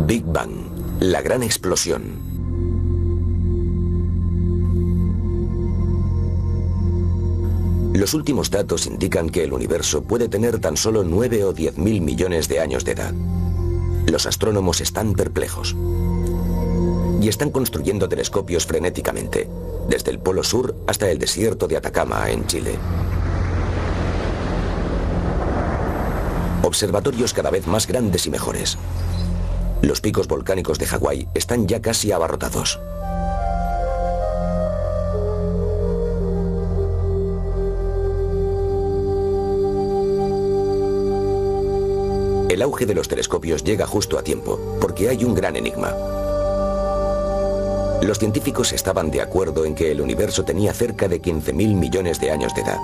Big Bang, la gran explosión. Los últimos datos indican que el universo puede tener tan solo 9 o 10.000 millones de años de edad. Los astrónomos están perplejos y están construyendo telescopios frenéticamente, desde el Polo Sur hasta el desierto de Atacama, en Chile. Observatorios cada vez más grandes y mejores. Los picos volcánicos de Hawái están ya casi abarrotados. El auge de los telescopios llega justo a tiempo, porque hay un gran enigma. Los científicos estaban de acuerdo en que el universo tenía cerca de 15.000 millones de años de edad.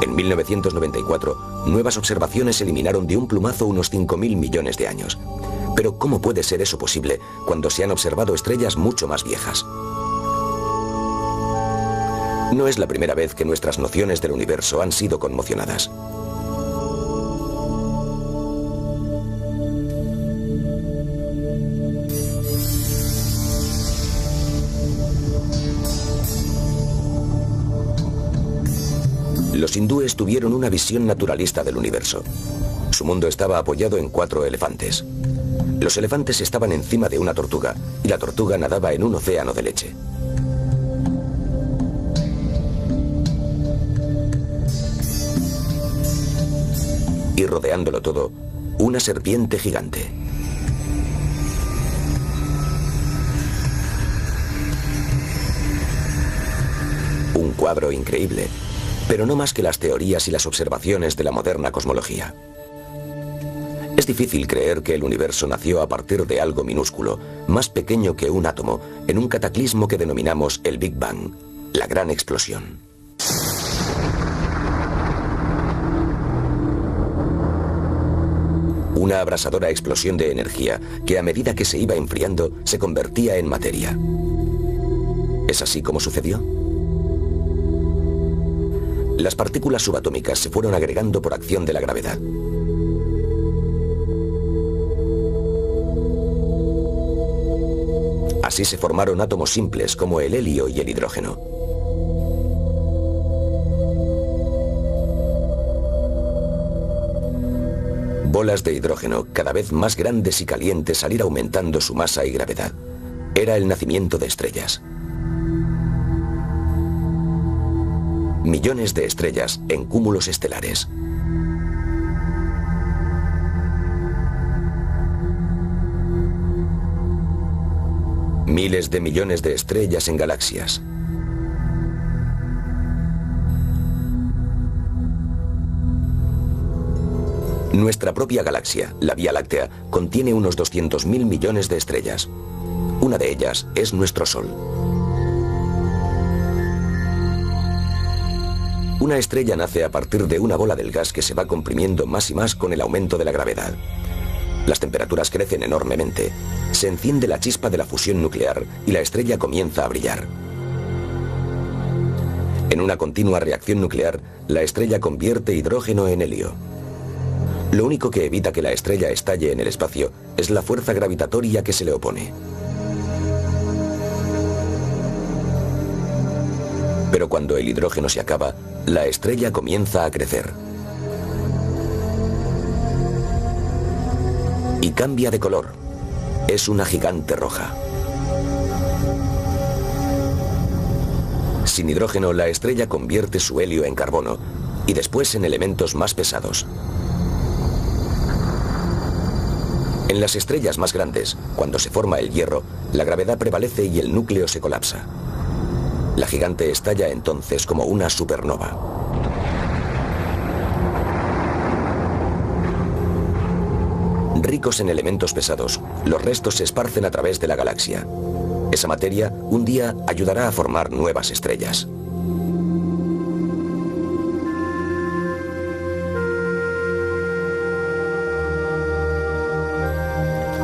En 1994, nuevas observaciones eliminaron de un plumazo unos 5.000 millones de años. Pero ¿cómo puede ser eso posible cuando se han observado estrellas mucho más viejas? No es la primera vez que nuestras nociones del universo han sido conmocionadas. Los hindúes tuvieron una visión naturalista del universo. Su mundo estaba apoyado en 4 elefantes. Los elefantes estaban encima de una tortuga y la tortuga nadaba en un océano de leche. Y rodeándolo todo, una serpiente gigante. Un cuadro increíble, pero no más que las teorías y las observaciones de la moderna cosmología. Es difícil creer que el universo nació a partir de algo minúsculo, más pequeño que un átomo, en un cataclismo que denominamos el Big Bang, la gran explosión. Una abrasadora explosión de energía que a medida que se iba enfriando se convertía en materia. ¿Es así como sucedió? Las partículas subatómicas se fueron agregando por acción de la gravedad. Así se formaron átomos simples como el helio y el hidrógeno. Bolas de hidrógeno cada vez más grandes y calientes al ir aumentando su masa y gravedad. Era el nacimiento de estrellas. Millones de estrellas en cúmulos estelares. Miles de millones de estrellas en galaxias. Nuestra propia galaxia, la Vía Láctea, contiene unos 200.000 millones de estrellas. Una de ellas es nuestro Sol. Una estrella nace a partir de una bola del gas que se va comprimiendo más y más con el aumento de la gravedad. Las temperaturas crecen enormemente. Se enciende la chispa de la fusión nuclear y la estrella comienza a brillar. En una continua reacción nuclear, la estrella convierte hidrógeno en helio. Lo único que evita que la estrella estalle en el espacio es la fuerza gravitatoria que se le opone. Pero cuando el hidrógeno se acaba, la estrella comienza a crecer. Y cambia de color. Es una gigante roja. Sin hidrógeno, la estrella convierte su helio en carbono y después en elementos más pesados. En las estrellas más grandes, cuando se forma el hierro, la gravedad prevalece y el núcleo se colapsa. La gigante estalla entonces como una supernova. Ricos en elementos pesados, los restos se esparcen a través de la galaxia. Esa materia, un día, ayudará a formar nuevas estrellas.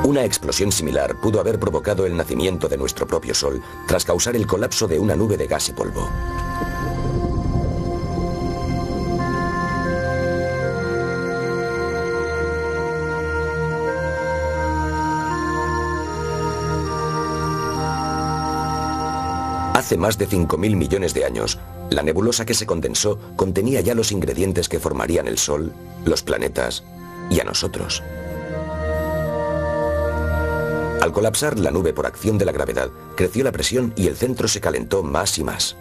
Una explosión similar pudo haber provocado el nacimiento de nuestro propio Sol tras causar el colapso de una nube de gas y polvo. Hace más de 5.000 millones de años, la nebulosa que se condensó contenía ya los ingredientes que formarían el Sol, los planetas y a nosotros. Al colapsar la nube por acción de la gravedad, creció la presión y el centro se calentó más y más.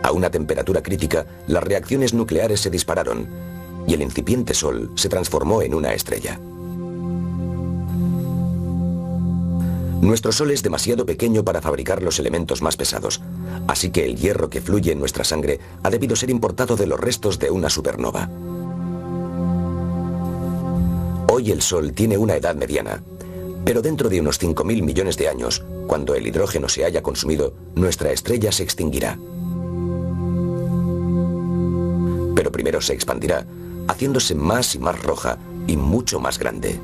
A una temperatura crítica, las reacciones nucleares se dispararon y el incipiente Sol se transformó en una estrella. Nuestro Sol es demasiado pequeño para fabricar los elementos más pesados, así que el hierro que fluye en nuestra sangre ha debido ser importado de los restos de una supernova. Hoy el Sol tiene una edad mediana, pero dentro de unos 5.000 millones de años, cuando el hidrógeno se haya consumido, nuestra estrella se extinguirá. Pero primero se expandirá, haciéndose más y más roja y mucho más grande.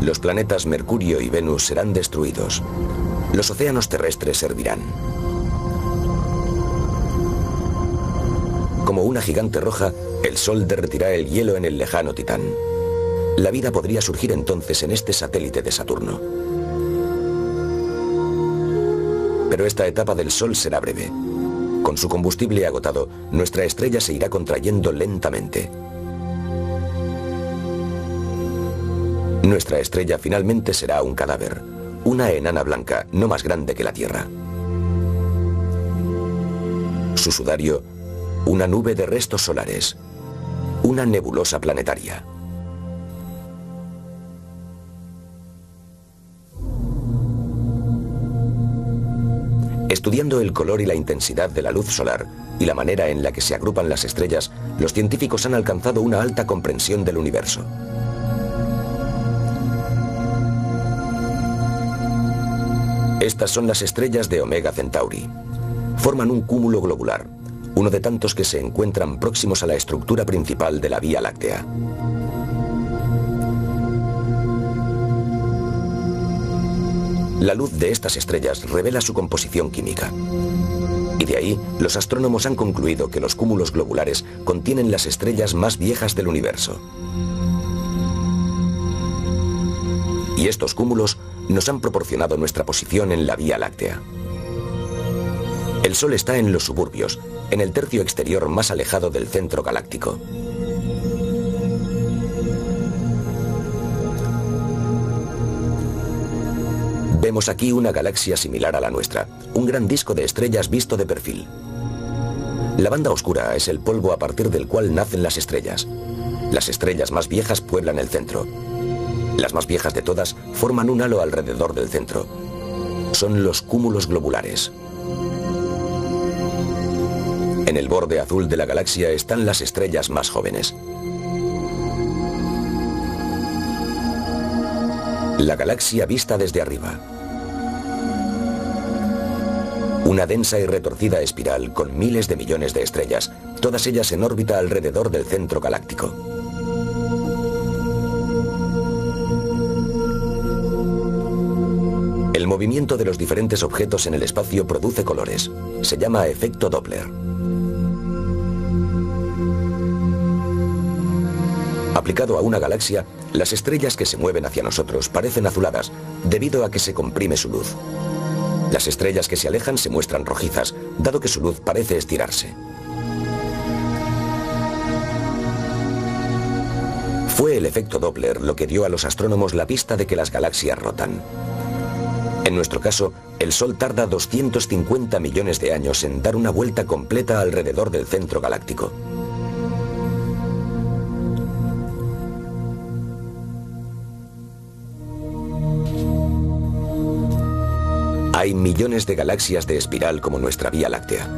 Los planetas Mercurio y Venus serán destruidos. Los océanos terrestres servirán. Como una gigante roja, el Sol derretirá el hielo en el lejano Titán. La vida podría surgir entonces en este satélite de Saturno. Pero esta etapa del Sol será breve. Con su combustible agotado, nuestra estrella se irá contrayendo lentamente. Nuestra estrella finalmente será un cadáver, una enana blanca no más grande que la Tierra. Su sudario, una nube de restos solares, una nebulosa planetaria. Estudiando el color y la intensidad de la luz solar y la manera en la que se agrupan las estrellas, los científicos han alcanzado una alta comprensión del universo. Estas son las estrellas de Omega Centauri. Forman un cúmulo globular, uno de tantos que se encuentran próximos a la estructura principal de la Vía Láctea. La luz de estas estrellas revela su composición química. Y de ahí, los astrónomos han concluido que los cúmulos globulares contienen las estrellas más viejas del universo. Y estos cúmulos nos han proporcionado nuestra posición en la Vía Láctea. El Sol está en los suburbios, en el tercio exterior más alejado del centro galáctico. Vemos aquí una galaxia similar a la nuestra, un gran disco de estrellas visto de perfil. La banda oscura es el polvo a partir del cual nacen las estrellas. Las estrellas más viejas pueblan el centro. Las más viejas de todas forman un halo alrededor del centro. Son los cúmulos globulares. En el borde azul de la galaxia están las estrellas más jóvenes. La galaxia vista desde arriba. Una densa y retorcida espiral con miles de millones de estrellas, todas ellas en órbita alrededor del centro galáctico. El movimiento de los diferentes objetos en el espacio produce colores. Se llama efecto Doppler. Aplicado a una galaxia, las estrellas que se mueven hacia nosotros parecen azuladas, debido a que se comprime su luz. Las estrellas que se alejan se muestran rojizas, dado que su luz parece estirarse. Fue el efecto Doppler lo que dio a los astrónomos la pista de que las galaxias rotan. En nuestro caso, el Sol tarda 250 millones de años en dar una vuelta completa alrededor del centro galáctico. Hay millones de galaxias de espiral como nuestra Vía Láctea.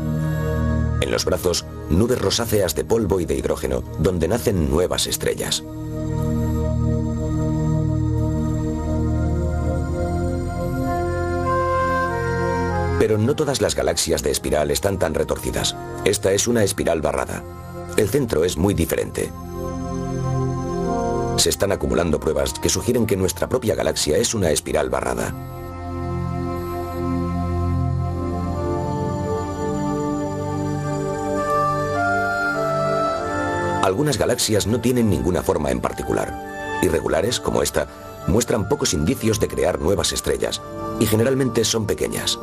En los brazos, nubes rosáceas de polvo y de hidrógeno, donde nacen nuevas estrellas. Pero no todas las galaxias de espiral están tan retorcidas. Esta es una espiral barrada. El centro es muy diferente. Se están acumulando pruebas que sugieren que nuestra propia galaxia es una espiral barrada. Algunas galaxias no tienen ninguna forma en particular. Irregulares, como esta, muestran pocos indicios de crear nuevas estrellas, y generalmente son pequeñas.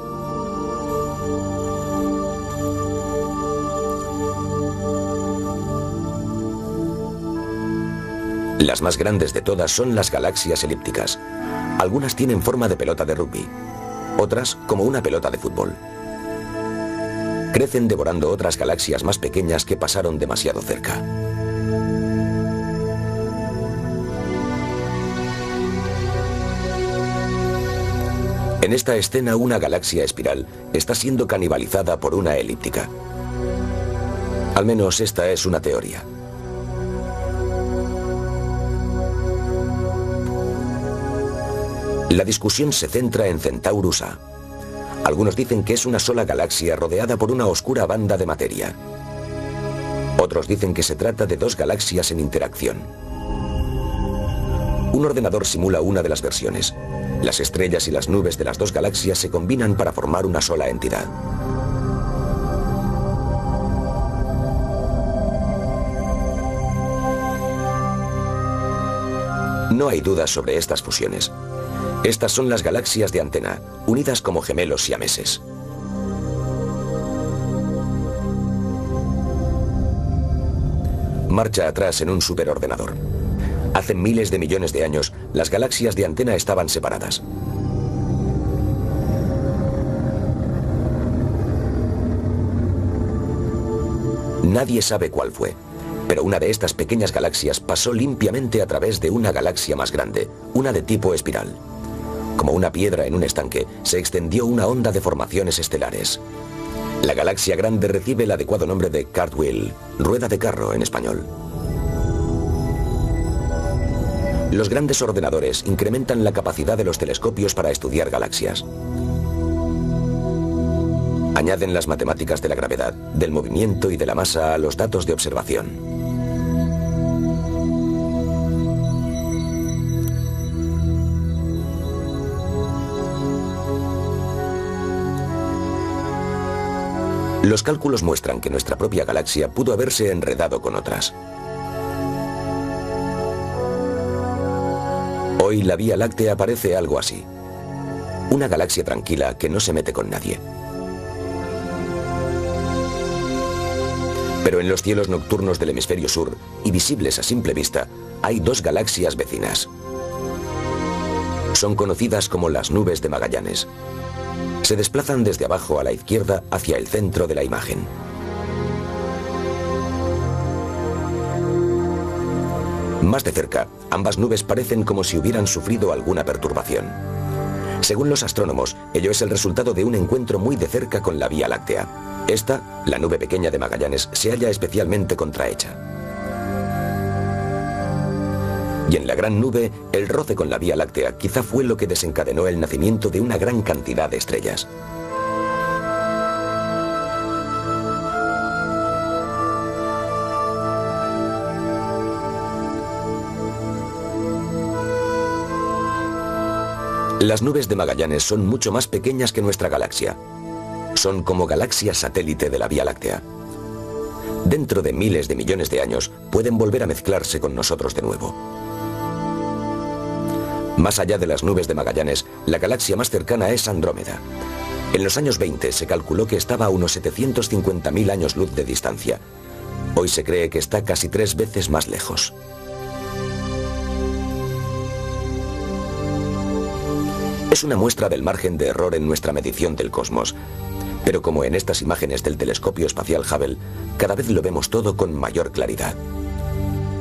Las más grandes de todas son las galaxias elípticas. Algunas tienen forma de pelota de rugby, otras como una pelota de fútbol. Crecen devorando otras galaxias más pequeñas que pasaron demasiado cerca. En esta escena, una galaxia espiral está siendo canibalizada por una elíptica. Al menos esta es una teoría. La discusión se centra en Centaurus A. Algunos dicen que es una sola galaxia rodeada por una oscura banda de materia. Otros dicen que se trata de dos galaxias en interacción. Un ordenador simula una de las versiones. Las estrellas y las nubes de las dos galaxias se combinan para formar una sola entidad. No hay dudas sobre estas fusiones. Estas son las galaxias de Antena, unidas como gemelos siameses. Marcha atrás en un superordenador. Hace miles de millones de años, las galaxias de Antena estaban separadas. Nadie sabe cuál fue, pero una de estas pequeñas galaxias pasó limpiamente a través de una galaxia más grande, una de tipo espiral. Como una piedra en un estanque, se extendió una onda de formaciones estelares. La galaxia grande recibe el adecuado nombre de cartwheel, rueda de carro en español. Los grandes ordenadores incrementan la capacidad de los telescopios para estudiar galaxias. Añaden las matemáticas de la gravedad, del movimiento y de la masa a los datos de observación. Los cálculos muestran que nuestra propia galaxia pudo haberse enredado con otras. Hoy la Vía Láctea parece algo así. Una galaxia tranquila que no se mete con nadie. Pero en los cielos nocturnos del hemisferio sur, y visibles a simple vista, hay dos galaxias vecinas. Son conocidas como las nubes de Magallanes. Se desplazan desde abajo a la izquierda hacia el centro de la imagen. Más de cerca, ambas nubes parecen como si hubieran sufrido alguna perturbación. Según los astrónomos, ello es el resultado de un encuentro muy de cerca con la Vía Láctea. Esta, la nube pequeña de Magallanes, se halla especialmente contrahecha. Y en la gran nube, el roce con la Vía Láctea quizá fue lo que desencadenó el nacimiento de una gran cantidad de estrellas. Las nubes de Magallanes son mucho más pequeñas que nuestra galaxia. Son como galaxias satélite de la Vía Láctea. Dentro de miles de millones de años, pueden volver a mezclarse con nosotros de nuevo. Más allá de las nubes de Magallanes, la galaxia más cercana es Andrómeda. En los años 20 se calculó que estaba a unos 750.000 años luz de distancia. Hoy se cree que está casi 3 veces más lejos. Es una muestra del margen de error en nuestra medición del cosmos. Pero como en estas imágenes del telescopio espacial Hubble, cada vez lo vemos todo con mayor claridad.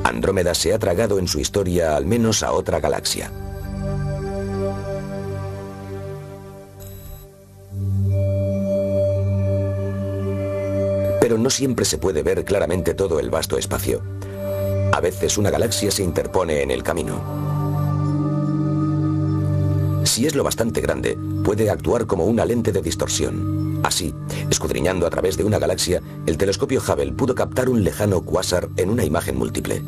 Andrómeda se ha tragado en su historia al menos a otra galaxia. Pero no siempre se puede ver claramente todo el vasto espacio. A veces una galaxia se interpone en el camino. Si es lo bastante grande, puede actuar como una lente de distorsión. Así, escudriñando a través de una galaxia, el telescopio Hubble pudo captar un lejano cuásar en una imagen múltiple.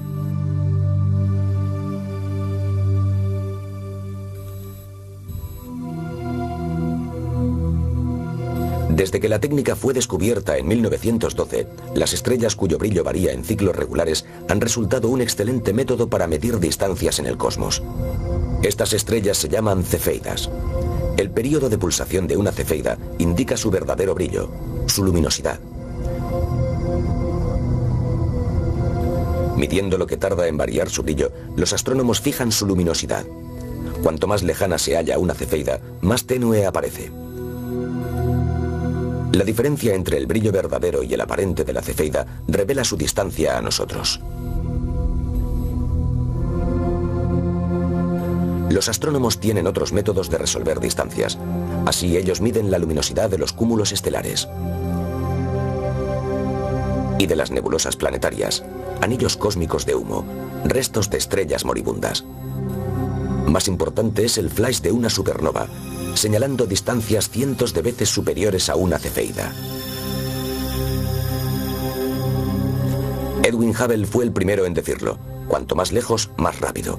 Desde que la técnica fue descubierta en 1912, las estrellas cuyo brillo varía en ciclos regulares han resultado un excelente método para medir distancias en el cosmos. Estas estrellas se llaman cefeidas. El período de pulsación de una cefeida indica su verdadero brillo, su luminosidad. Midiendo lo que tarda en variar su brillo, los astrónomos fijan su luminosidad. Cuanto más lejana se halla una cefeida, más tenue aparece. La diferencia entre el brillo verdadero y el aparente de la cefeida revela su distancia a nosotros. Los astrónomos tienen otros métodos de resolver distancias. Así ellos miden la luminosidad de los cúmulos estelares y de las nebulosas planetarias, anillos cósmicos de humo, restos de estrellas moribundas. Más importante es el flash de una supernova, señalando distancias cientos de veces superiores a una cefeida. Edwin Hubble fue el primero en decirlo: cuanto más lejos, más rápido.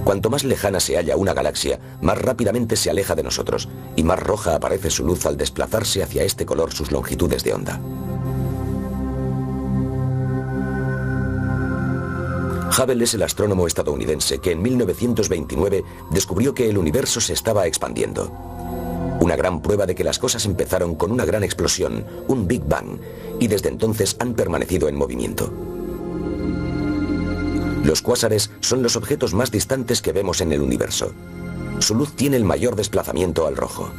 Cuanto más lejana se halla una galaxia, más rápidamente se aleja de nosotros, y más roja aparece su luz al desplazarse hacia este color sus longitudes de onda. Hubble es el astrónomo estadounidense que en 1929 descubrió que el universo se estaba expandiendo. Una gran prueba de que las cosas empezaron con una gran explosión, un Big Bang, y desde entonces han permanecido en movimiento. Los cuásares son los objetos más distantes que vemos en el universo. Su luz tiene el mayor desplazamiento al rojo.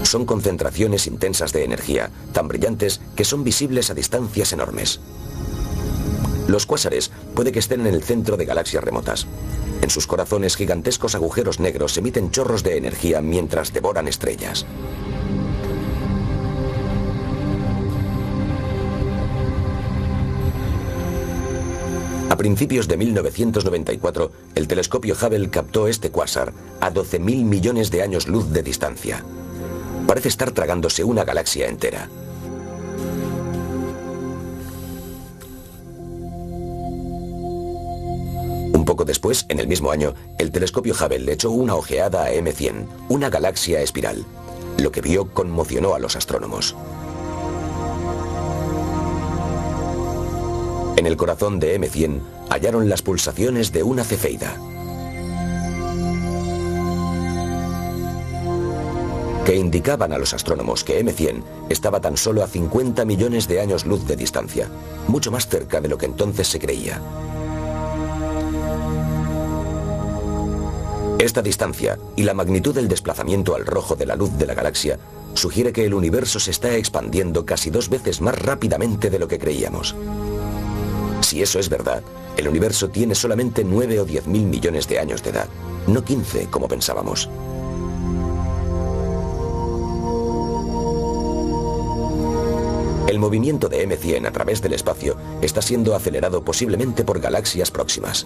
Son concentraciones intensas de energía, tan brillantes que son visibles a distancias enormes. Los cuásares puede que estén en el centro de galaxias remotas. En sus corazones, gigantescos agujeros negros emiten chorros de energía mientras devoran estrellas. A principios de 1994, el telescopio Hubble captó este cuásar a 12.000 millones de años luz de distancia. Parece estar tragándose una galaxia entera. Un poco después, en el mismo año, el telescopio Hubble le echó una ojeada a M100, una galaxia espiral. Lo que vio conmocionó a los astrónomos. En el corazón de M100 hallaron las pulsaciones de una cefeida, que indicaban a los astrónomos que M100 estaba tan solo a 50 millones de años luz de distancia, mucho más cerca de lo que entonces se creía. Esta distancia y la magnitud del desplazamiento al rojo de la luz de la galaxia sugiere que el universo se está expandiendo casi 2 veces más rápidamente de lo que creíamos. Si eso es verdad, el universo tiene solamente 9 o 10.000 millones de años de edad, no 15 como pensábamos. El movimiento de M100 a través del espacio está siendo acelerado posiblemente por galaxias próximas.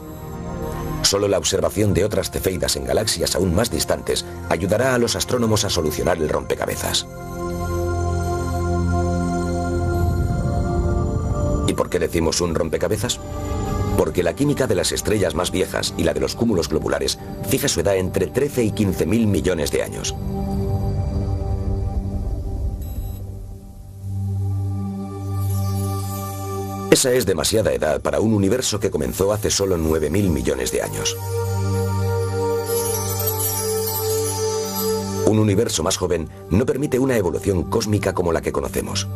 Solo la observación de otras cefeidas en galaxias aún más distantes ayudará a los astrónomos a solucionar el rompecabezas. ¿Y por qué decimos un rompecabezas? Porque la química de las estrellas más viejas y la de los cúmulos globulares fija su edad entre 13 y 15.000 millones de años. Esa es demasiada edad para un universo que comenzó hace solo 9.000 millones de años. Un universo más joven no permite una evolución cósmica como la que conocemos.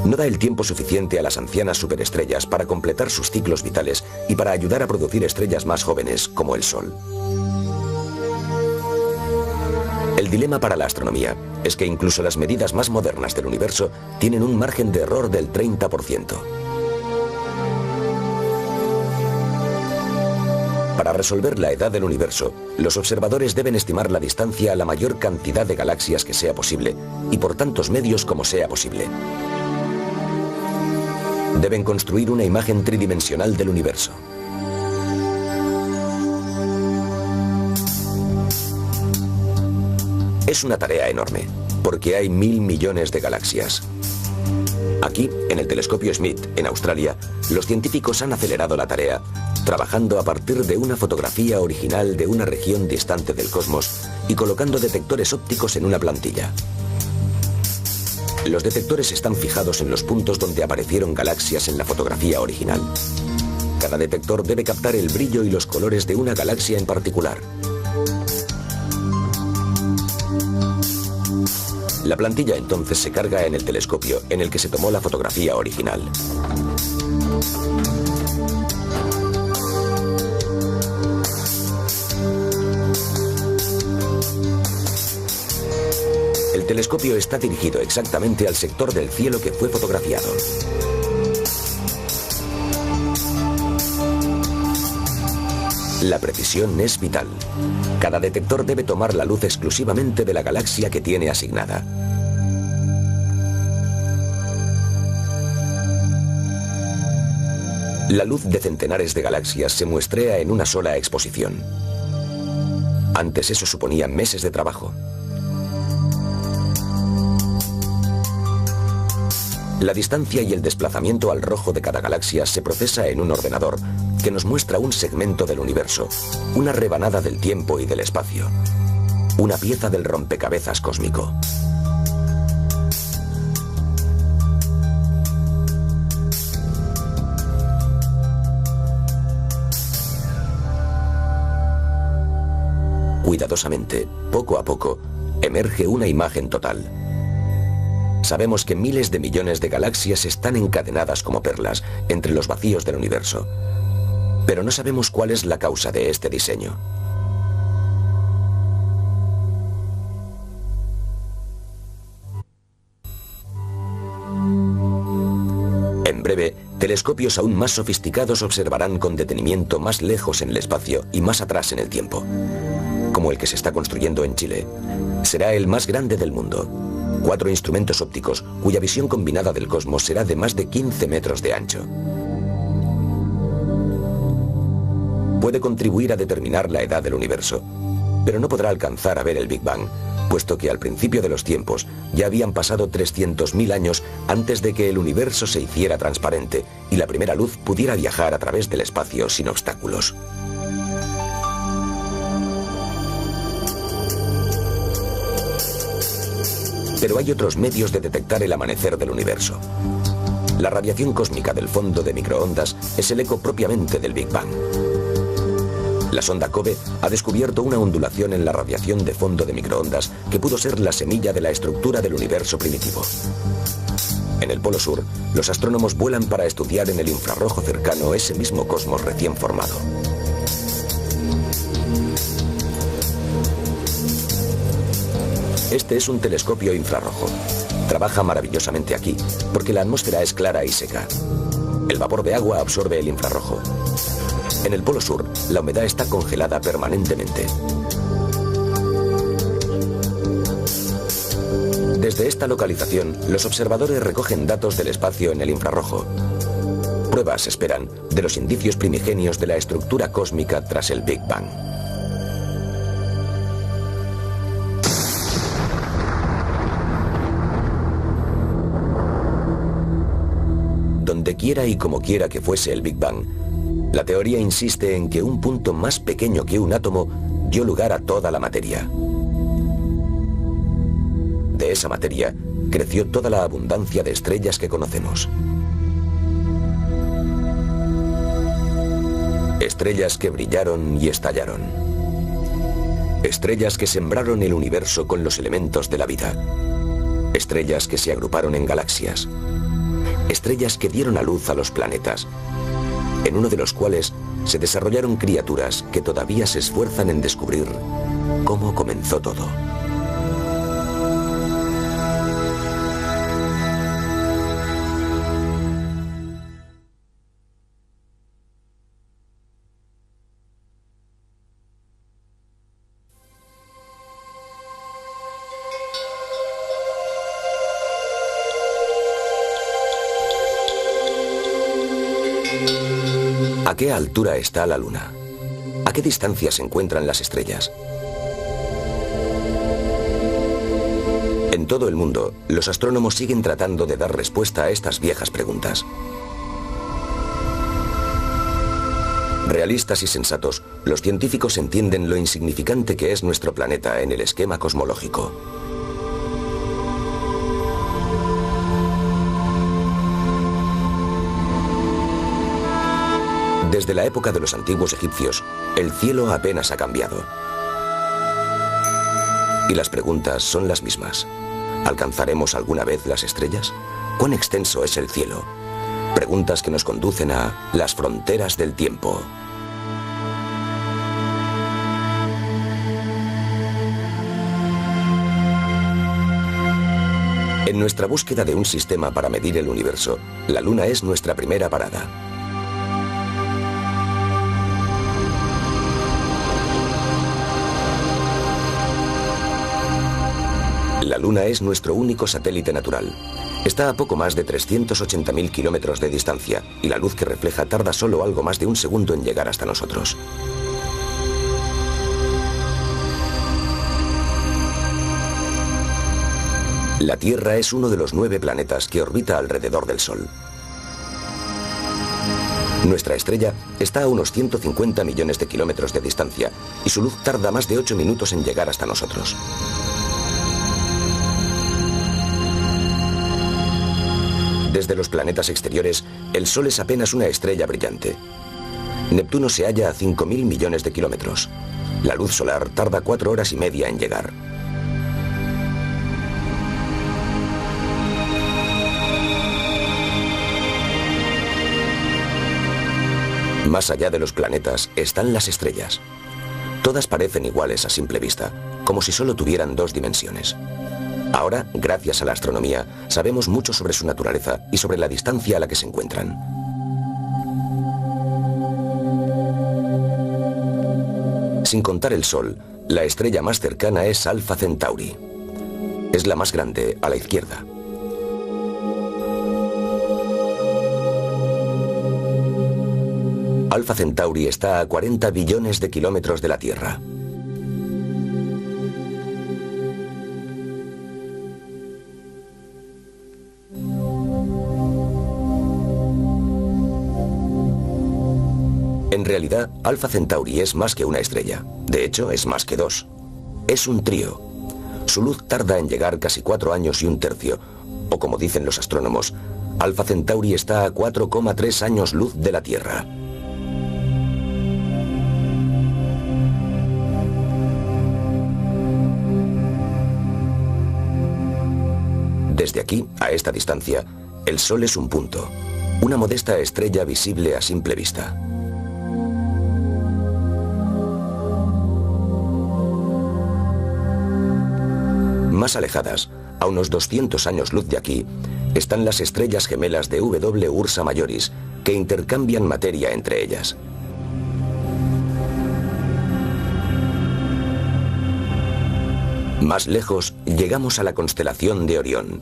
No da el tiempo suficiente a las ancianas superestrellas para completar sus ciclos vitales y para ayudar a producir estrellas más jóvenes como el Sol. El dilema para la astronomía es que incluso las medidas más modernas del universo tienen un margen de error del 30%. Para resolver la edad del universo, los observadores deben estimar la distancia a la mayor cantidad de galaxias que sea posible y por tantos medios como sea posible. Deben construir una imagen tridimensional del universo. Es una tarea enorme, porque hay 1.000 millones de galaxias. Aquí, en el telescopio Smith, en Australia, los científicos han acelerado la tarea, trabajando a partir de una fotografía original de una región distante del cosmos y colocando detectores ópticos en una plantilla. Los detectores están fijados en los puntos donde aparecieron galaxias en la fotografía original. Cada detector debe captar el brillo y los colores de una galaxia en particular. La plantilla entonces se carga en el telescopio en el que se tomó la fotografía original. El telescopio está dirigido exactamente al sector del cielo que fue fotografiado. La precisión es vital. Cada detector debe tomar la luz exclusivamente de la galaxia que tiene asignada. La luz de centenares de galaxias se muestrea en una sola exposición. Antes eso suponía meses de trabajo. La distancia y el desplazamiento al rojo de cada galaxia se procesa en un ordenador que nos muestra un segmento del universo, una rebanada del tiempo y del espacio, una pieza del rompecabezas cósmico. Cuidadosamente, poco a poco, emerge una imagen total. Sabemos que miles de millones de galaxias están encadenadas como perlas entre los vacíos del universo, pero no sabemos cuál es la causa de este diseño. En breve, telescopios aún más sofisticados observarán con detenimiento más lejos en el espacio y más atrás en el tiempo, como el que se está construyendo en Chile. Será el más grande del mundo. 4 instrumentos ópticos cuya visión combinada del cosmos será de más de 15 metros de ancho. Puede contribuir a determinar la edad del universo, pero no podrá alcanzar a ver el Big Bang, puesto que al principio de los tiempos ya habían pasado 300.000 años antes de que el universo se hiciera transparente y la primera luz pudiera viajar a través del espacio sin obstáculos. Pero hay otros medios de detectar el amanecer del universo. La radiación cósmica del fondo de microondas es el eco propiamente del Big Bang. La sonda COBE ha descubierto una ondulación en la radiación de fondo de microondas que pudo ser la semilla de la estructura del universo primitivo. En el Polo Sur, los astrónomos vuelan para estudiar en el infrarrojo cercano ese mismo cosmos recién formado. Este es un telescopio infrarrojo. Trabaja maravillosamente aquí, porque la atmósfera es clara y seca. El vapor de agua absorbe el infrarrojo. En el Polo Sur, la humedad está congelada permanentemente. Desde esta localización, los observadores recogen datos del espacio en el infrarrojo. Pruebas esperan de los indicios primigenios de la estructura cósmica tras el Big Bang. Donde quiera y como quiera que fuese el Big Bang, la teoría insiste en que un punto más pequeño que un átomo dio lugar a toda la materia. De esa materia creció toda la abundancia de estrellas que conocemos. Estrellas que brillaron y estallaron. Estrellas que sembraron el universo con los elementos de la vida. Estrellas que se agruparon en galaxias. Estrellas que dieron a luz a los planetas, en uno de los cuales se desarrollaron criaturas que todavía se esfuerzan en descubrir cómo comenzó todo. ¿A qué altura está la Luna? ¿A qué distancia se encuentran las estrellas? En todo el mundo, los astrónomos siguen tratando de dar respuesta a estas viejas preguntas. Realistas y sensatos, los científicos entienden lo insignificante que es nuestro planeta en el esquema cosmológico. Desde la época de los antiguos egipcios, el cielo apenas ha cambiado. Y las preguntas son las mismas. ¿Alcanzaremos alguna vez las estrellas? ¿Cuán extenso es el cielo? Preguntas que nos conducen a las fronteras del tiempo. En nuestra búsqueda de un sistema para medir el universo, la Luna es nuestra primera parada. La Luna es nuestro único satélite natural. Está a poco más de 380.000 kilómetros de distancia y la luz que refleja tarda solo algo más de un segundo en llegar hasta nosotros. La Tierra es uno de los 9 planetas que orbita alrededor del Sol. Nuestra estrella está a unos 150 millones de kilómetros de distancia y su luz tarda más de 8 minutos en llegar hasta nosotros. Desde los planetas exteriores, el Sol es apenas una estrella brillante. Neptuno se halla a 5.000 millones de kilómetros. La luz solar tarda 4 horas y media en llegar. Más allá de los planetas están las estrellas. Todas parecen iguales a simple vista, como si solo tuvieran 2 dimensiones. Ahora, gracias a la astronomía, sabemos mucho sobre su naturaleza y sobre la distancia a la que se encuentran. Sin contar el Sol, la estrella más cercana es Alpha Centauri. Es la más grande, a la izquierda. Alpha Centauri está a 40 billones de kilómetros de la Tierra. En realidad, Alpha Centauri es más que una estrella. De hecho, es más que 2. Es un trío. Su luz tarda en llegar casi 4 años y un tercio, o como dicen los astrónomos, Alpha Centauri está a 4,3 años luz de la Tierra. Desde aquí, a esta distancia, el Sol es un punto, una modesta estrella visible a simple vista. Más alejadas, a unos 200 años luz de aquí, están las estrellas gemelas de W Ursa Majoris, que intercambian materia entre ellas. Más lejos, llegamos a la constelación de Orión.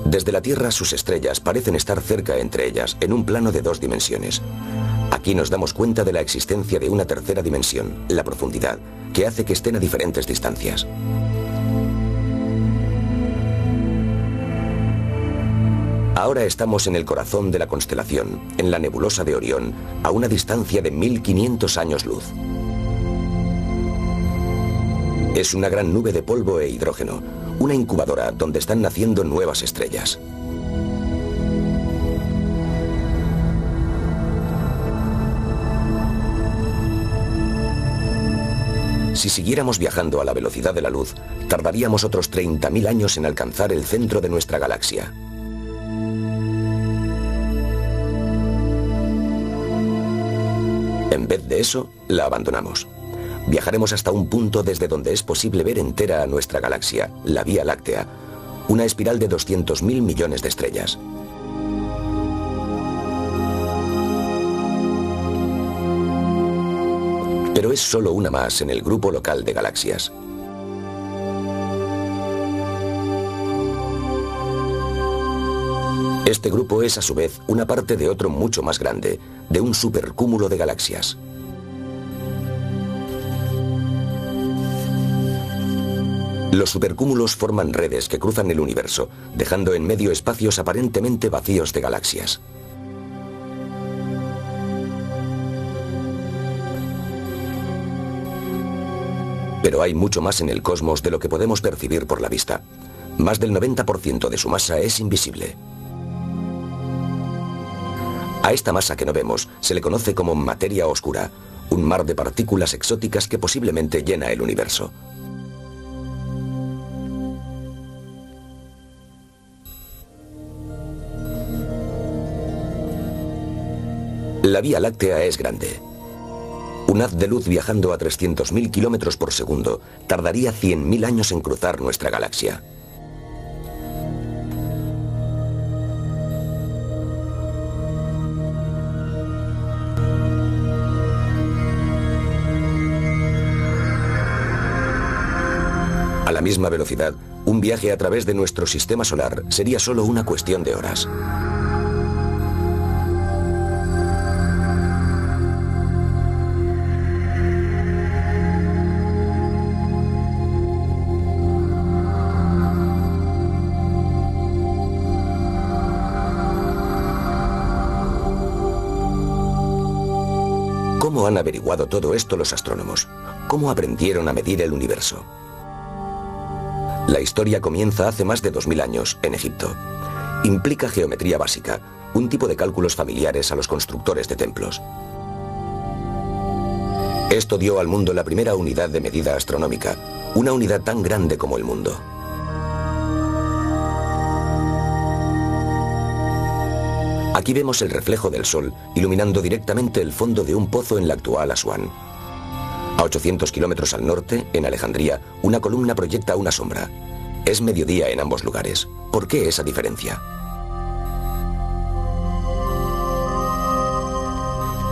Desde la Tierra, sus estrellas parecen estar cerca entre ellas, en un plano de 2 dimensiones. Aquí nos damos cuenta de la existencia de una tercera dimensión, la profundidad, que hace que estén a diferentes distancias. Ahora estamos en el corazón de la constelación, en la nebulosa de Orión, a una distancia de 1500 años luz. Es una gran nube de polvo e hidrógeno, una incubadora donde están naciendo nuevas estrellas. Si siguiéramos viajando a la velocidad de la luz, tardaríamos otros 30.000 años en alcanzar el centro de nuestra galaxia. En vez de eso, la abandonamos. Viajaremos hasta un punto desde donde es posible ver entera a nuestra galaxia, la Vía Láctea, una espiral de 200.000 millones de estrellas. Pero es solo una más en el grupo local de galaxias. Este grupo es a su vez una parte de otro mucho más grande, de un supercúmulo de galaxias. Los supercúmulos forman redes que cruzan el universo, dejando en medio espacios aparentemente vacíos de galaxias. Pero hay mucho más en el cosmos de lo que podemos percibir por la vista. Más del 90% de su masa es invisible. A esta masa que no vemos se le conoce como materia oscura, un mar de partículas exóticas que posiblemente llena el universo. La Vía Láctea es grande. Un haz de luz viajando a 300.000 kilómetros por segundo tardaría 100.000 años en cruzar nuestra galaxia. A la misma velocidad, un viaje a través de nuestro sistema solar sería solo una cuestión de horas. ¿Cómo han averiguado todo esto los astrónomos? ¿Cómo aprendieron a medir el universo? La historia comienza hace más de 2000 años, en Egipto. Implica geometría básica, un tipo de cálculos familiares a los constructores de templos. Esto dio al mundo la primera unidad de medida astronómica, una unidad tan grande como el mundo. Aquí vemos el reflejo del sol iluminando directamente el fondo de un pozo en la actual Asuán. A 800 kilómetros al norte, en Alejandría, una columna proyecta una sombra. Es mediodía en ambos lugares. ¿Por qué esa diferencia?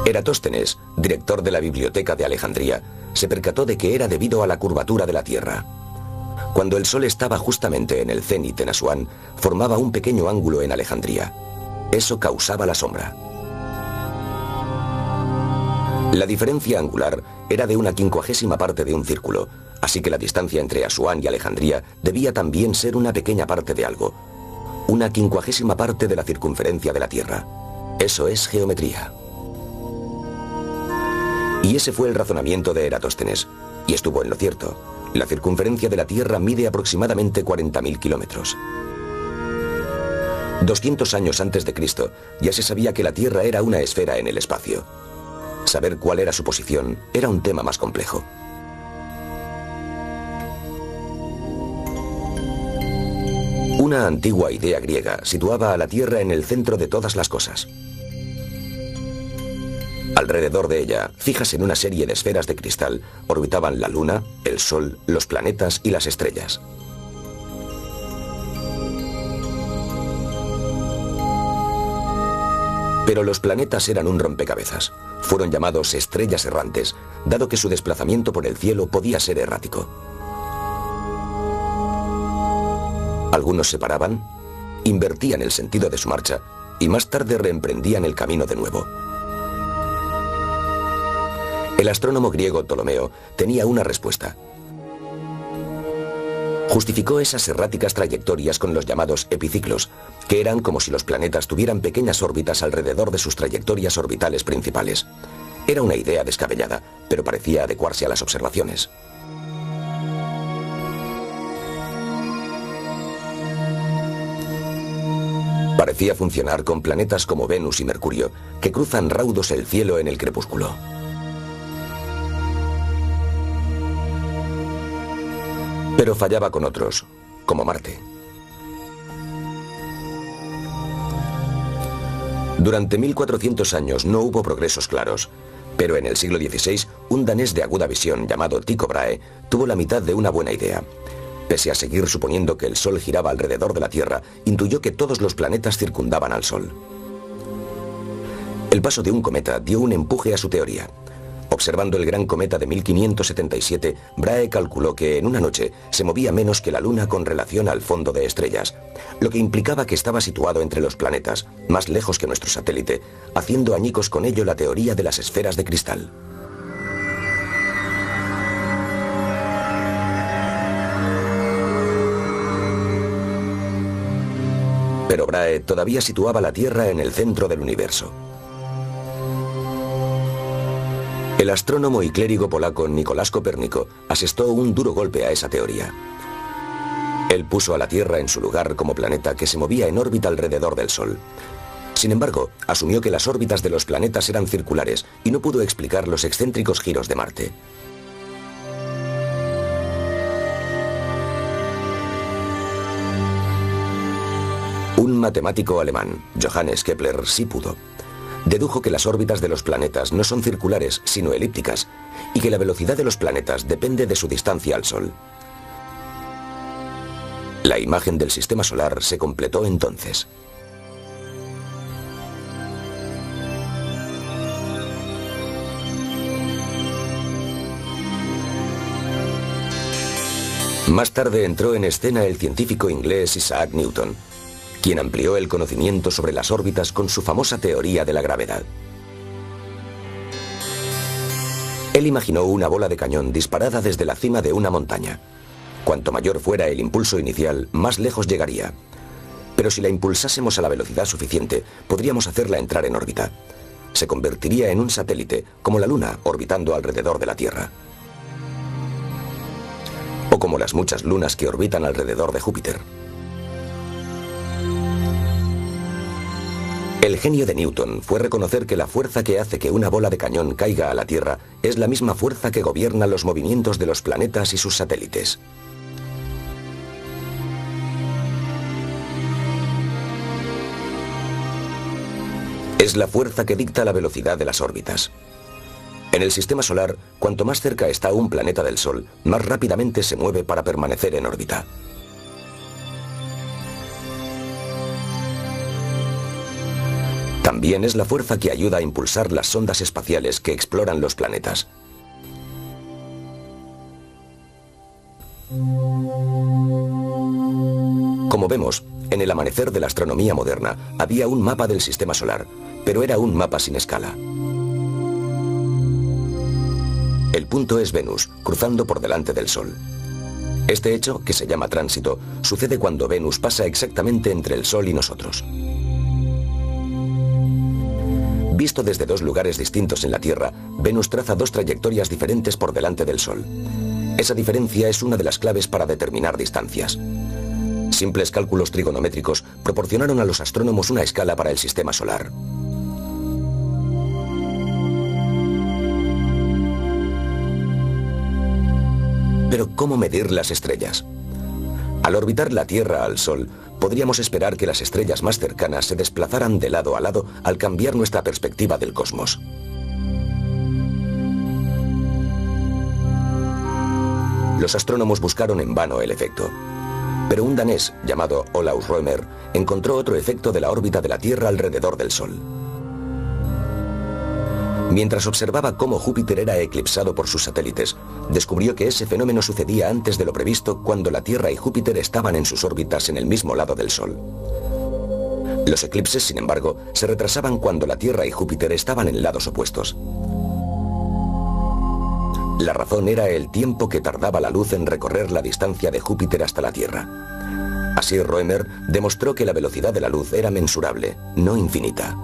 Eratóstenes, director de la Biblioteca de Alejandría, se percató de que era debido a la curvatura de la Tierra. Cuando el sol estaba justamente en el cénit en Asuán, formaba un pequeño ángulo en Alejandría. Eso causaba la sombra. La diferencia angular era de una 50ª parte de un círculo, así que la distancia entre Asuán y Alejandría debía también ser una pequeña parte de algo, una 50ª parte de la circunferencia de la Tierra. Eso es geometría. Y ese fue el razonamiento de Eratóstenes, y estuvo en lo cierto. La circunferencia de la Tierra mide aproximadamente 40.000 kilómetros. 200 años antes de Cristo ya se sabía que la Tierra era una esfera en el espacio. Saber cuál era su posición era un tema más complejo. Una antigua idea griega situaba a la Tierra en el centro de todas las cosas. Alrededor de ella, fijas en una serie de esferas de cristal, orbitaban la Luna, el Sol, los planetas y las estrellas. Pero los planetas eran un rompecabezas. Fueron llamados estrellas errantes, dado que su desplazamiento por el cielo podía ser errático. Algunos se paraban, invertían el sentido de su marcha y más tarde reemprendían el camino de nuevo. El astrónomo griego Ptolomeo tenía una respuesta. Justificó esas erráticas trayectorias con los llamados epiciclos, que eran como si los planetas tuvieran pequeñas órbitas alrededor de sus trayectorias orbitales principales. Era una idea descabellada, pero parecía adecuarse a las observaciones. Parecía funcionar con planetas como Venus y Mercurio, que cruzan raudos el cielo en el crepúsculo. Pero fallaba con otros, como Marte. Durante 1400 años no hubo progresos claros, pero en el siglo XVI, un danés de aguda visión llamado Tycho Brahe tuvo la mitad de una buena idea. Pese a seguir suponiendo que el Sol giraba alrededor de la Tierra, intuyó que todos los planetas circundaban al Sol. El paso de un cometa dio un empuje a su teoría. Observando el gran cometa de 1577, Brahe calculó que en una noche se movía menos que la Luna con relación al fondo de estrellas, lo que implicaba que estaba situado entre los planetas, más lejos que nuestro satélite, haciendo añicos con ello la teoría de las esferas de cristal. Pero Brahe todavía situaba la Tierra en el centro del universo. El astrónomo y clérigo polaco Nicolás Copérnico asestó un duro golpe a esa teoría. Él puso a la Tierra en su lugar como planeta que se movía en órbita alrededor del Sol. Sin embargo, asumió que las órbitas de los planetas eran circulares y no pudo explicar los excéntricos giros de Marte. Un matemático alemán, Johannes Kepler, sí pudo. Dedujo que las órbitas de los planetas no son circulares, sino elípticas, y que la velocidad de los planetas depende de su distancia al Sol. La imagen del sistema solar se completó entonces. Más tarde entró en escena el científico inglés Isaac Newton, quien amplió el conocimiento sobre las órbitas con su famosa teoría de la gravedad. Él imaginó una bola de cañón disparada desde la cima de una montaña. Cuanto mayor fuera el impulso inicial, más lejos llegaría. Pero si la impulsásemos a la velocidad suficiente, podríamos hacerla entrar en órbita. Se convertiría en un satélite, como la Luna, orbitando alrededor de la Tierra. O como las muchas lunas que orbitan alrededor de Júpiter. El genio de Newton fue reconocer que la fuerza que hace que una bola de cañón caiga a la Tierra es la misma fuerza que gobierna los movimientos de los planetas y sus satélites. Es la fuerza que dicta la velocidad de las órbitas. En el sistema solar, cuanto más cerca está un planeta del Sol, más rápidamente se mueve para permanecer en órbita. También es la fuerza que ayuda a impulsar las sondas espaciales que exploran los planetas. Como vemos, en el amanecer de la astronomía moderna había un mapa del sistema solar, pero era un mapa sin escala. El punto es Venus, cruzando por delante del Sol. Este hecho, que se llama tránsito, sucede cuando Venus pasa exactamente entre el Sol y nosotros. Visto desde dos lugares distintos en la Tierra, Venus traza dos trayectorias diferentes por delante del Sol. Esa diferencia es una de las claves para determinar distancias. Simples cálculos trigonométricos proporcionaron a los astrónomos una escala para el sistema solar. Pero ¿cómo medir las estrellas? Al orbitar la Tierra al Sol, podríamos esperar que las estrellas más cercanas se desplazaran de lado a lado al cambiar nuestra perspectiva del cosmos. Los astrónomos buscaron en vano el efecto. Pero un danés llamado Olaus Rømer encontró otro efecto de la órbita de la Tierra alrededor del Sol. Mientras observaba cómo Júpiter era eclipsado por sus satélites, descubrió que ese fenómeno sucedía antes de lo previsto cuando la Tierra y Júpiter estaban en sus órbitas en el mismo lado del Sol. Los eclipses, sin embargo, se retrasaban cuando la Tierra y Júpiter estaban en lados opuestos. La razón era el tiempo que tardaba la luz en recorrer la distancia de Júpiter hasta la Tierra. Así Rømer demostró que la velocidad de la luz era mensurable, no infinita.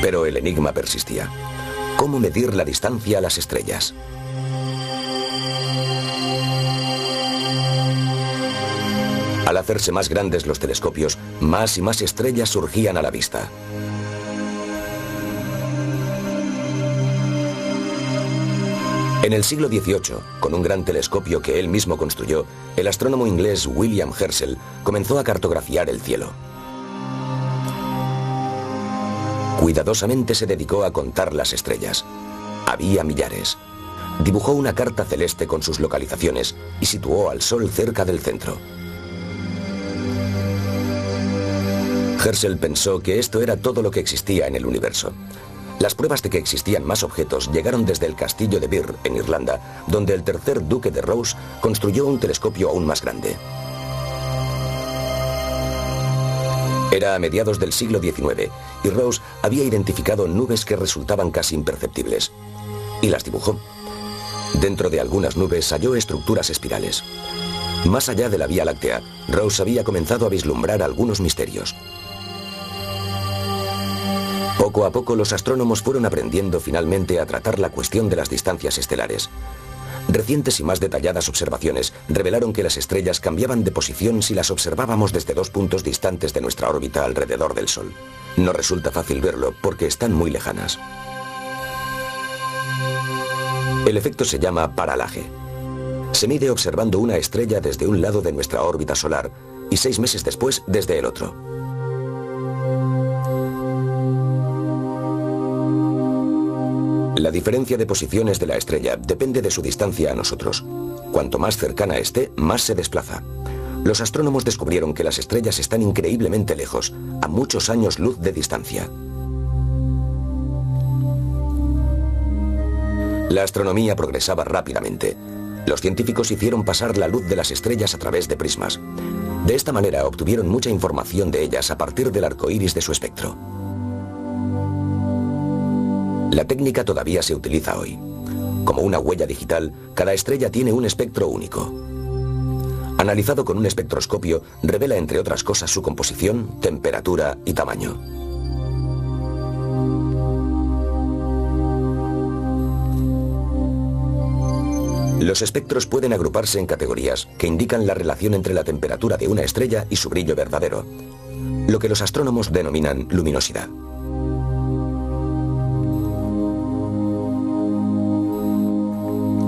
Pero el enigma persistía. ¿Cómo medir la distancia a las estrellas? Al hacerse más grandes los telescopios, más y más estrellas surgían a la vista. En el siglo XVIII, con un gran telescopio que él mismo construyó, el astrónomo inglés William Herschel comenzó a cartografiar el cielo. Cuidadosamente se dedicó a contar las estrellas. Había millares. Dibujó una carta celeste con sus localizaciones y situó al Sol cerca del centro. Herschel pensó que esto era todo lo que existía en el universo. Las pruebas de que existían más objetos llegaron desde el castillo de Birr, en Irlanda, donde el tercer duque de Rose construyó un telescopio aún más grande. Era a mediados del siglo XIX y Rose había identificado nubes que resultaban casi imperceptibles. Y las dibujó. Dentro de algunas nubes halló estructuras espirales. Más allá de la Vía Láctea, Rose había comenzado a vislumbrar algunos misterios. Poco a poco los astrónomos fueron aprendiendo finalmente a tratar la cuestión de las distancias estelares. Recientes y más detalladas observaciones revelaron que las estrellas cambiaban de posición si las observábamos desde 2 puntos distantes de nuestra órbita alrededor del Sol. No resulta fácil verlo porque están muy lejanas. El efecto se llama paralaje. Se mide observando una estrella desde un lado de nuestra órbita solar y 6 meses después desde el otro. La diferencia de posiciones de la estrella depende de su distancia a nosotros. Cuanto más cercana esté, más se desplaza. Los astrónomos descubrieron que las estrellas están increíblemente lejos, a muchos años luz de distancia. La astronomía progresaba rápidamente. Los científicos hicieron pasar la luz de las estrellas a través de prismas. De esta manera obtuvieron mucha información de ellas a partir del arco iris de su espectro. La técnica todavía se utiliza hoy. Como una huella digital, cada estrella tiene un espectro único. Analizado con un espectroscopio, revela entre otras cosas su composición, temperatura y tamaño. Los espectros pueden agruparse en categorías que indican la relación entre la temperatura de una estrella y su brillo verdadero, lo que los astrónomos denominan luminosidad.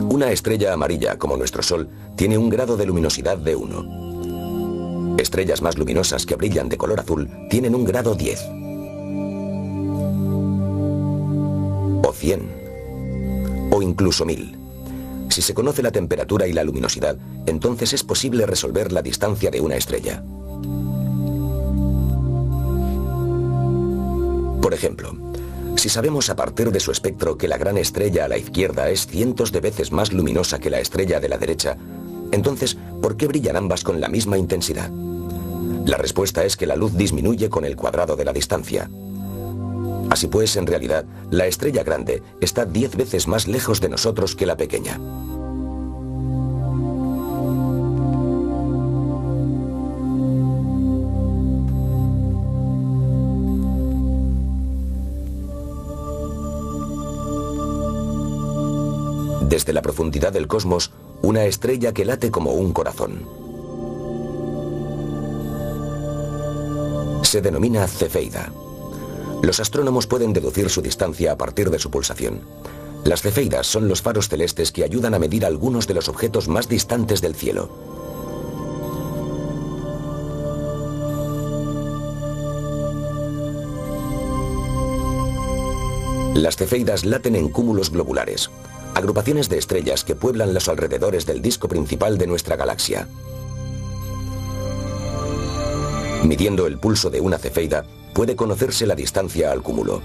Una estrella amarilla, como nuestro Sol, tiene un grado de luminosidad de 1. Estrellas más luminosas que brillan de color azul tienen un grado 10. O 100. O incluso 1000. Si se conoce la temperatura y la luminosidad, entonces es posible resolver la distancia de una estrella. Por ejemplo, si sabemos a partir de su espectro que la gran estrella a la izquierda es cientos de veces más luminosa que la estrella de la derecha, entonces, ¿por qué brillan ambas con la misma intensidad? La respuesta es que la luz disminuye con el cuadrado de la distancia. Así pues, en realidad, la estrella grande está 10 veces más lejos de nosotros que la pequeña. Desde la profundidad del cosmos, una estrella que late como un corazón. Se denomina cefeida. Los astrónomos pueden deducir su distancia a partir de su pulsación. Las cefeidas son los faros celestes que ayudan a medir algunos de los objetos más distantes del cielo. Las cefeidas laten en cúmulos globulares, agrupaciones de estrellas que pueblan los alrededores del disco principal de nuestra galaxia. Midiendo el pulso de una cefeida, puede conocerse la distancia al cúmulo.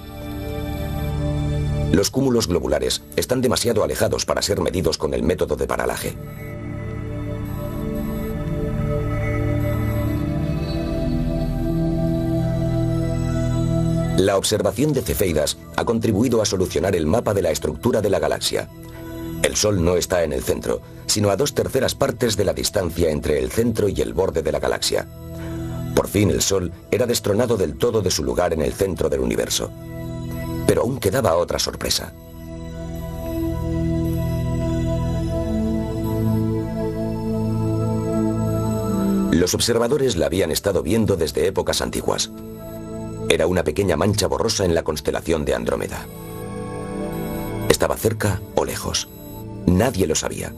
Los cúmulos globulares están demasiado alejados para ser medidos con el método de paralaje. La observación de cefeidas ha contribuido a solucionar el mapa de la estructura de la galaxia. El Sol no está en el centro, sino a 2/3 partes de la distancia entre el centro y el borde de la galaxia. Por fin el Sol era destronado del todo de su lugar en el centro del universo. Pero aún quedaba otra sorpresa. Los observadores la habían estado viendo desde épocas antiguas. Era una pequeña mancha borrosa en la constelación de Andrómeda. ¿Estaba cerca o lejos? Nadie lo sabía.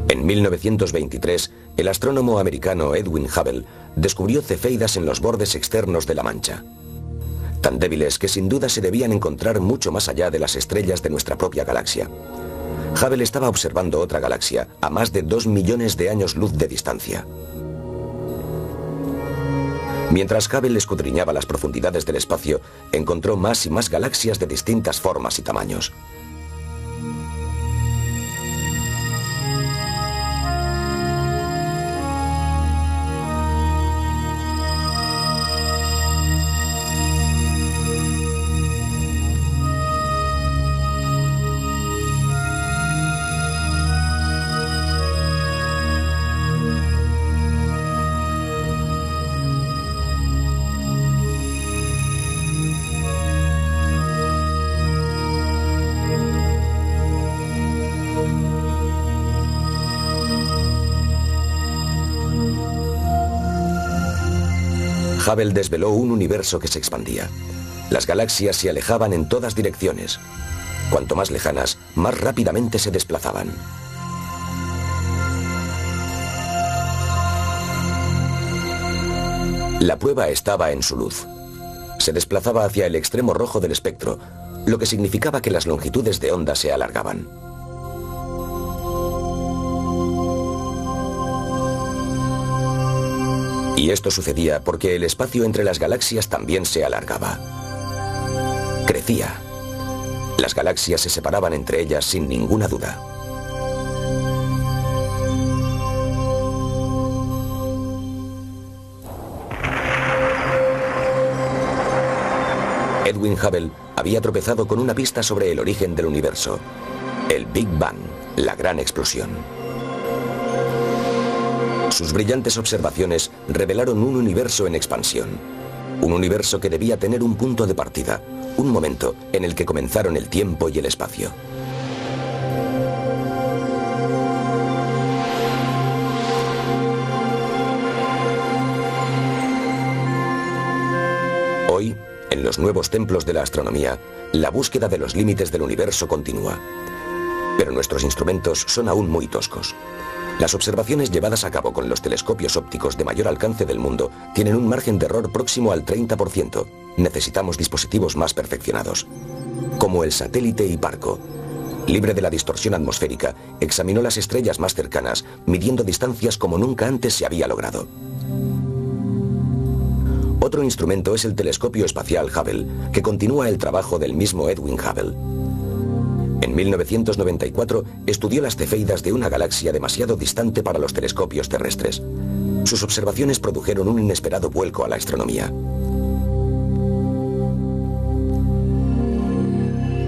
En 1923, el astrónomo americano Edwin Hubble descubrió cefeidas en los bordes externos de la mancha, tan débiles que sin duda se debían encontrar mucho más allá de las estrellas de nuestra propia galaxia. Hubble estaba observando otra galaxia a más de 2 millones de años luz de distancia. Mientras Hubble escudriñaba las profundidades del espacio, encontró más y más galaxias de distintas formas y tamaños. Hubble desveló un universo que se expandía. Las galaxias se alejaban en todas direcciones. Cuanto más lejanas, más rápidamente se desplazaban. La prueba estaba en su luz. Se desplazaba hacia el extremo rojo del espectro, lo que significaba que las longitudes de onda se alargaban. Y esto sucedía porque el espacio entre las galaxias también se alargaba. Crecía. Las galaxias se separaban entre ellas sin ninguna duda. Edwin Hubble había tropezado con una pista sobre el origen del universo, el Big Bang, la gran explosión. Sus brillantes observaciones revelaron un universo en expansión, un universo que debía tener un punto de partida, un momento en el que comenzaron el tiempo y el espacio. Hoy, en los nuevos templos de la astronomía, la búsqueda de los límites del universo continúa. Pero nuestros instrumentos son aún muy toscos. Las observaciones llevadas a cabo con los telescopios ópticos de mayor alcance del mundo tienen un margen de error próximo al 30%. Necesitamos dispositivos más perfeccionados. Como el satélite Hiparco. Libre de la distorsión atmosférica, examinó las estrellas más cercanas, midiendo distancias como nunca antes se había logrado. Otro instrumento es el telescopio espacial Hubble, que continúa el trabajo del mismo Edwin Hubble. En 1994 estudió las cefeidas de una galaxia demasiado distante para los telescopios terrestres. Sus observaciones produjeron un inesperado vuelco a la astronomía.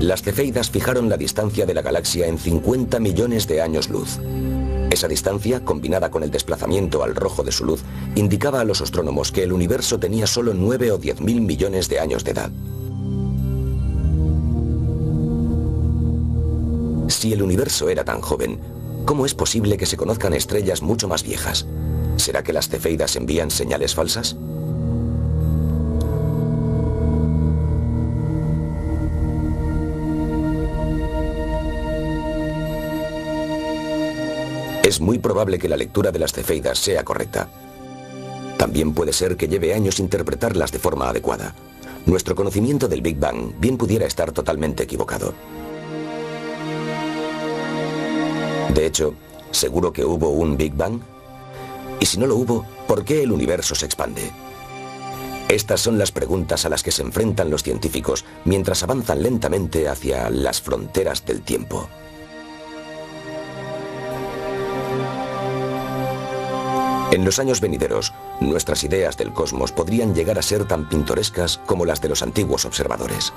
Las cefeidas fijaron la distancia de la galaxia en 50 millones de años luz. Esa distancia, combinada con el desplazamiento al rojo de su luz, indicaba a los astrónomos que el universo tenía solo 9 o 10 mil millones de años de edad. Si el universo era tan joven, ¿cómo es posible que se conozcan estrellas mucho más viejas? ¿Será que las cefeidas envían señales falsas? Es muy probable que la lectura de las cefeidas sea correcta. También puede ser que lleve años interpretarlas de forma adecuada. Nuestro conocimiento del Big Bang bien pudiera estar totalmente equivocado. De hecho, ¿seguro que hubo un Big Bang? Y si no lo hubo, ¿por qué el universo se expande? Estas son las preguntas a las que se enfrentan los científicos mientras avanzan lentamente hacia las fronteras del tiempo. En los años venideros, nuestras ideas del cosmos podrían llegar a ser tan pintorescas como las de los antiguos observadores.